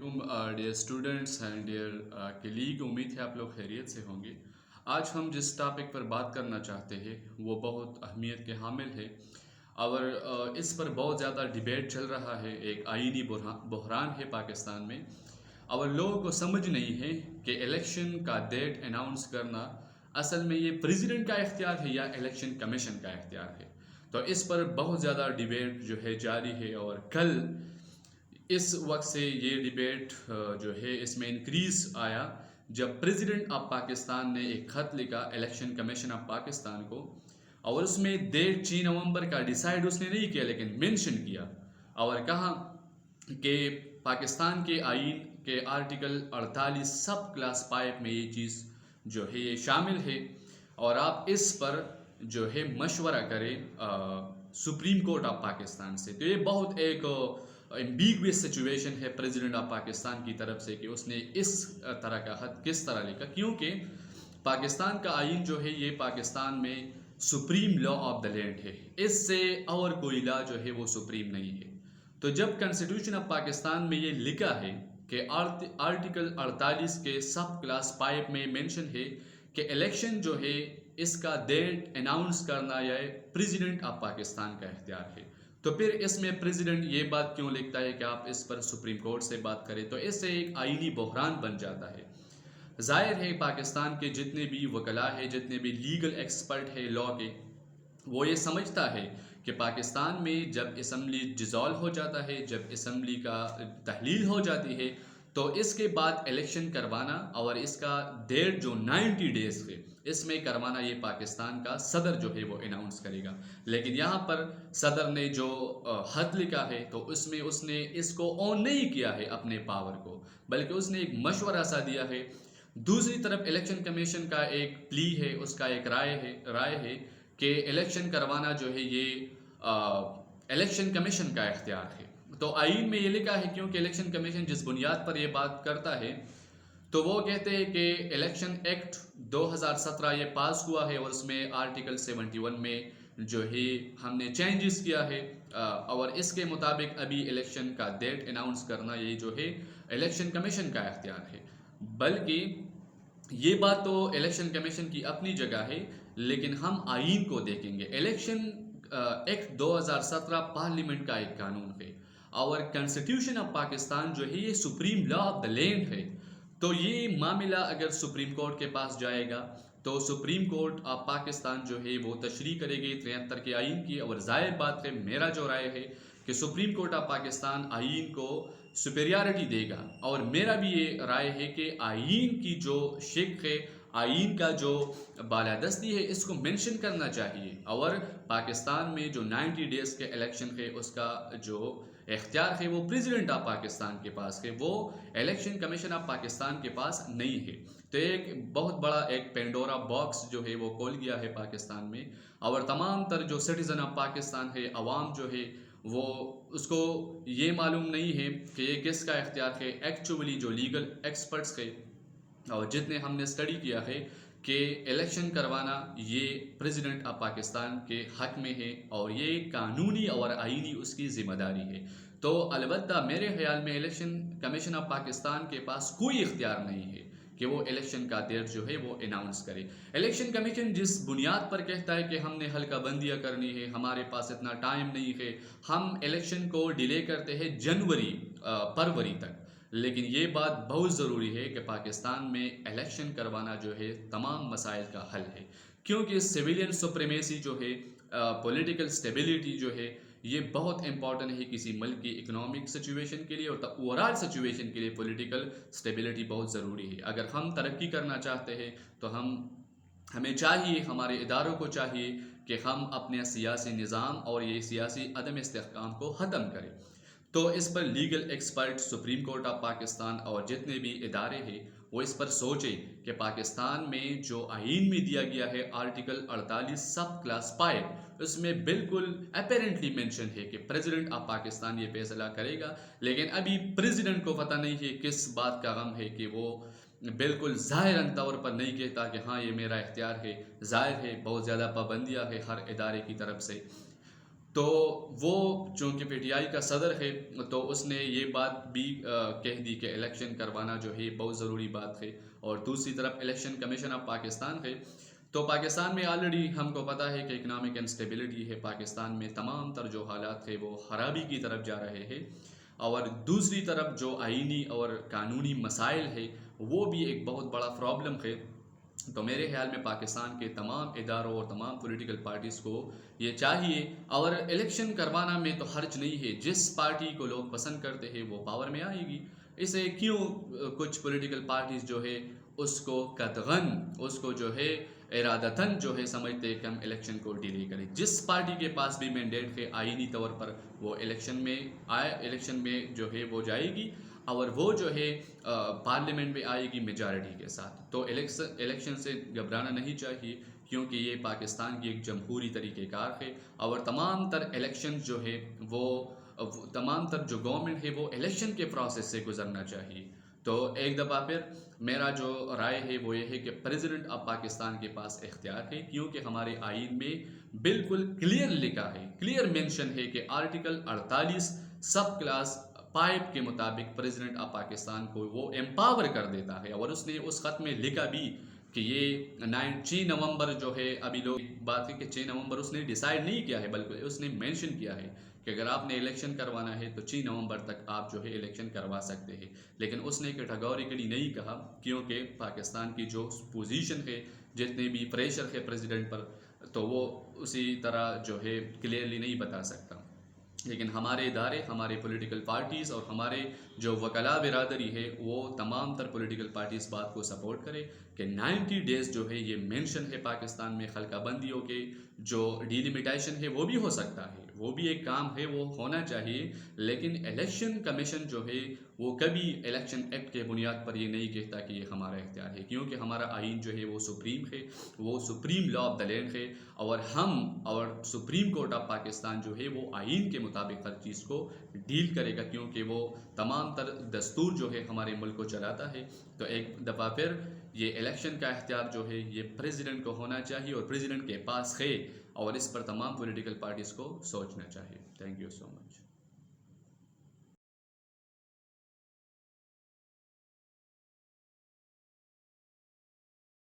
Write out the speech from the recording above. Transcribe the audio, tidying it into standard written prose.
वालेकुम dear students and dear colleague. उम्मीद है आप लोग खैरियत से होंगे। आज हम जिस टॉपिक पर बात करना चाहते हैं वो बहुत अहमियत के हामिल है और इस पर बहुत ज़्यादा डिबेट चल रहा है। एक आईनी बहरान है पाकिस्तान में और लोगों को समझ नहीं है कि इलेक्शन का डेट अनाउंस करना असल में ये प्रेसिडेंट का इख्तियार है या इलेक्शन कमीशन का इख्तियार है। तो इस पर बहुत ज़्यादा डिबेट जो है जारी है और कल इस वक्त से ये डिबेट जो है इसमें इंक्रीज आया जब प्रेसिडेंट ऑफ पाकिस्तान ने एक ख़त लिखा इलेक्शन कमीशन ऑफ पाकिस्तान को और उसमें डेट 6 नवंबर का डिसाइड उसने नहीं किया लेकिन मेंशन किया और कहा कि पाकिस्तान के आइन के आर्टिकल 48 सब क्लास 5 में ये चीज़ जो है ये शामिल है और आप इस पर जो है मशवरा करें सुप्रीम कोर्ट ऑफ पाकिस्तान से। तो ये बहुत एक एम्बिगुअस सिचुएशन है प्रेसिडेंट ऑफ पाकिस्तान की तरफ से कि उसने इस तरह का खत किस तरह लिखा, क्योंकि पाकिस्तान का आइन जो है ये पाकिस्तान में supreme law of the land है, इससे और कोई लॉ जो है वो सुप्रीम नहीं है। तो जब कॉन्स्टिट्यूशन ऑफ पाकिस्तान में ये लिखा है कि आर्टिकल 48 के सब क्लास 5 में मेंशन है कि इलेक्शन जो है इसका डेट अनाउंस करना यह प्रेसिडेंट ऑफ पाकिस्तान का इख्तियार है, तो फिर इसमें प्रेसिडेंट ये बात क्यों लिखता है कि आप इस पर सुप्रीम कोर्ट से बात करें? तो इससे एक आईनी बहरान बन जाता है। जाहिर है पाकिस्तान के जितने भी वकला है, जितने भी लीगल एक्सपर्ट है लॉ के, वो ये समझता है कि पाकिस्तान में जब असम्बली डिज़ोल्व हो जाता है, जब असम्बली का तहलील हो जाती है, तो इसके बाद इलेक्शन करवाना और इसका डेट जो 90 डेज़ है इसमें करवाना ये पाकिस्तान का सदर जो है वो अनाउंस करेगा। लेकिन यहाँ पर सदर ने जो खत लिखा है तो उसमें उसने इसको ऑन नहीं किया है अपने पावर को, बल्कि उसने एक मशवरा सा दिया है। दूसरी तरफ इलेक्शन कमीशन का एक प्ली है, उसका एक राय है कि इलेक्शन करवाना जो है ये इलेक्शन कमीशन का इख्तियार है। तो आइन में ये लिखा है क्योंकि इलेक्शन कमीशन जिस बुनियाद पर ये बात करता है तो वो कहते हैं कि इलेक्शन एक्ट 2017 ये पास हुआ है और उसमें आर्टिकल 71 में जो है हमने चेंजेस किया है और इसके मुताबिक अभी इलेक्शन का डेट अनाउंस करना ये जो है इलेक्शन कमीशन का इख्तियार है। बल्कि ये बात तो इलेक्शन कमीशन की अपनी जगह है, लेकिन हम आइन को देखेंगे। इलेक्शन एक्ट 2017 पार्लियामेंट का एक कानून है और कॉन्स्टिट्यूशन ऑफ पाकिस्तान जो है ये supreme law of the land है। तो ये मामला अगर सुप्रीम कोर्ट के पास जाएगा तो सुप्रीम कोर्ट ऑफ पाकिस्तान जो है वो तशरीह करेगी 73 के आइन की, और जाहिर बात है मेरा जो राय है कि सुप्रीम कोर्ट ऑफ पाकिस्तान आइन को सुपेरियरिटी देगा, और मेरा भी ये राय है कि आइन की जो शिक है, आइन का जो बालादस्ती है, इसको मेंशन करना चाहिए। और पाकिस्तान में जो 90 डेज़ के इलेक्शन है उसका जो इख्तियार है वो प्रेसिडेंट ऑफ पाकिस्तान के पास है, वो इलेक्शन कमीशन ऑफ पाकिस्तान के पास नहीं है। तो एक बहुत बड़ा एक पेंडोरा बॉक्स जो है वो खोल गया है पाकिस्तान में, और तमाम तर जो सिटीज़न ऑफ पाकिस्तान है, अवाम जो है वो उसको ये मालूम नहीं है कि ये किसका इख्तियार है। एक्चुअली जो लीगल एक्सपर्ट्स है और जितने हमने स्टडी किया है कि इलेक्शन करवाना ये प्रेसिडेंट ऑफ पाकिस्तान के हक में है और ये कानूनी और आईनी उसकी ज़िम्मेदारी है। तो अलबत्ता मेरे ख्याल में इलेक्शन कमीशन ऑफ पाकिस्तान के पास कोई इख्तियार नहीं है कि वो इलेक्शन का डेट जो है वो अनाउंस करे। इलेक्शन कमीशन जिस बुनियाद पर कहता है कि हमने हल्का बंदियाँ करनी है, हमारे पास इतना टाइम नहीं है, हम इलेक्शन को डिले करते हैं जनवरी फरवरी तक, लेकिन ये बात बहुत ज़रूरी है कि पाकिस्तान में इलेक्शन करवाना जो है तमाम मसाइल का हल है, क्योंकि सिविलियन सुप्रीमेसी जो है, पॉलिटिकल स्टेबिलिटी जो है, ये बहुत इंपॉर्टेंट है किसी मुल्क की इकोनॉमिक सिचुएशन के लिए, और ओवरऑल सिचुएशन के लिए पॉलिटिकल स्टेबिलिटी बहुत ज़रूरी है। अगर हम तरक्की करना चाहते हैं तो हमें चाहिए, हमारे इदारों को चाहिए कि हम अपने सियासी निज़ाम और ये सियासी अदम इस्तेहकाम को ख़त्म करें। तो इस पर legal expert, supreme court of Pakistan और जितने भी इदारे हैं वो इस पर सोचें कि पाकिस्तान में जो आइन में दिया गया है आर्टिकल 48 सब क्लास 5, उसमें बिल्कुल अपेरेंटली मेंशन है कि प्रेसिडेंट ऑफ पाकिस्तान ये फैसला करेगा। लेकिन अभी प्रेसिडेंट को पता नहीं है किस बात का गम है कि वो बिल्कुल ज़ाहिरन तौर पर नहीं कहता कि हाँ ये मेरा इख्तियार है। ज़ाहिर है बहुत ज़्यादा पाबंदियाँ है हर इदारे की तरफ से। تو وہ چونکہ پی ٹی آئی کا صدر ہے تو اس نے یہ بات بھی کہہ دی کہ الیکشن کروانا جو ہے بہت ضروری بات ہے. اور دوسری طرف الیکشن کمیشن آف پاکستان ہے. تو پاکستان میں آلریڈی ہم کو پتہ ہے کہ اکنامک انسٹیبلٹی ہے پاکستان میں، تمام تر جو حالات ہے وہ خرابی کی طرف جا رہے ہیں. اور دوسری طرف جو آئینی اور قانونی مسائل ہے وہ بھی ایک بہت بڑا پرابلم ہے. تو میرے خیال میں پاکستان کے تمام اداروں اور تمام پولیٹیکل پارٹیز کو یہ چاہیے، اور الیکشن کروانا میں تو حرج نہیں ہے، جس پارٹی کو لوگ پسند کرتے ہیں وہ پاور میں آئے گی. اسے کیوں کچھ پولیٹیکل پارٹیز جو ہے اس کو قطغاً اس کو جو ہے ارادتاً جو ہے سمجھتے کہ ہم الیکشن کو ڈیلے کریں. جس پارٹی کے پاس بھی مینڈیٹ ہے آئینی طور پر وہ الیکشن میں الیکشن میں جو ہے وہ جائے گی، اور وہ جو ہے پارلیمنٹ میں آئے گی میجارٹی کے ساتھ. تو الیکشن سے گھبرانا نہیں چاہیے، کیونکہ یہ پاکستان کی ایک جمہوری طریقہ کار ہے. اور تمام تر الیکشن جو ہے وہ تمام تر جو گورنمنٹ ہے وہ الیکشن کے پروسیس سے گزرنا چاہیے. تو ایک دفعہ پھر میرا جو رائے ہے وہ یہ ہے کہ پریزیڈنٹ آف پاکستان کے پاس اختیار ہے، کیونکہ ہمارے آئین میں بالکل کلیئر لکھا ہے، کلیئر مینشن ہے کہ آرٹیکل 48 سب کلاس 5 کے مطابق پریزیڈنٹ آف پاکستان کو وہ امپاور کر دیتا ہے. اور اس نے اس خط میں لکھا بھی کہ یہ 6 نومبر جو ہے، ابھی لوگ بات ہے کہ 6 نومبر اس نے ڈیسائیڈ نہیں کیا ہے، بلکہ اس نے مینشن کیا ہے کہ اگر آپ نے الیکشن کروانا ہے تو 6 نومبر تک آپ جو ہے الیکشن کروا سکتے ہیں. لیکن اس نے کیٹاگوریکلی نہیں کہا، کیونکہ پاکستان کی جو پوزیشن ہے، جتنے بھی پریشر ہے پریزیڈنٹ پر، تو وہ اسی طرح جو ہے کلیئرلی نہیں بتا سکتا. لیکن ہمارے ادارے، ہمارے پولیٹیکل پارٹیز اور ہمارے جو وکلاء برادری ہے وہ تمام تر پولیٹیکل پارٹیز بات کو سپورٹ کرے کہ 90 ڈیز جو ہے یہ مینشن ہے پاکستان میں خلقہ بندیوں کے جو ڈیلیمیٹیشن ہے وہ بھی ہو سکتا ہے، وہ بھی ایک کام ہے، وہ ہونا چاہیے. لیکن الیکشن کمیشن جو ہے وہ کبھی الیکشن ایکٹ کے بنیاد پر یہ نہیں کہتا کہ یہ ہمارا اختیار ہے، کیونکہ ہمارا آئین جو ہے وہ سپریم ہے، وہ supreme law of the land ہے. اور اور سپریم کورٹ آف پاکستان جو ہے وہ آئین کے مطابق ہر چیز کو ڈیل کرے گا، کیونکہ وہ تمام تر دستور جو ہے ہمارے ملک کو چلاتا ہے. تو ایک دفعہ پھر یہ الیکشن کا اختیار جو ہے یہ پریزیڈنٹ کو ہونا چاہیے، اور پریزیڈنٹ کے پاس ہے، اور اس پر تمام پولیٹیکل پارٹیز کو سوچنا چاہیے. Thank you so much.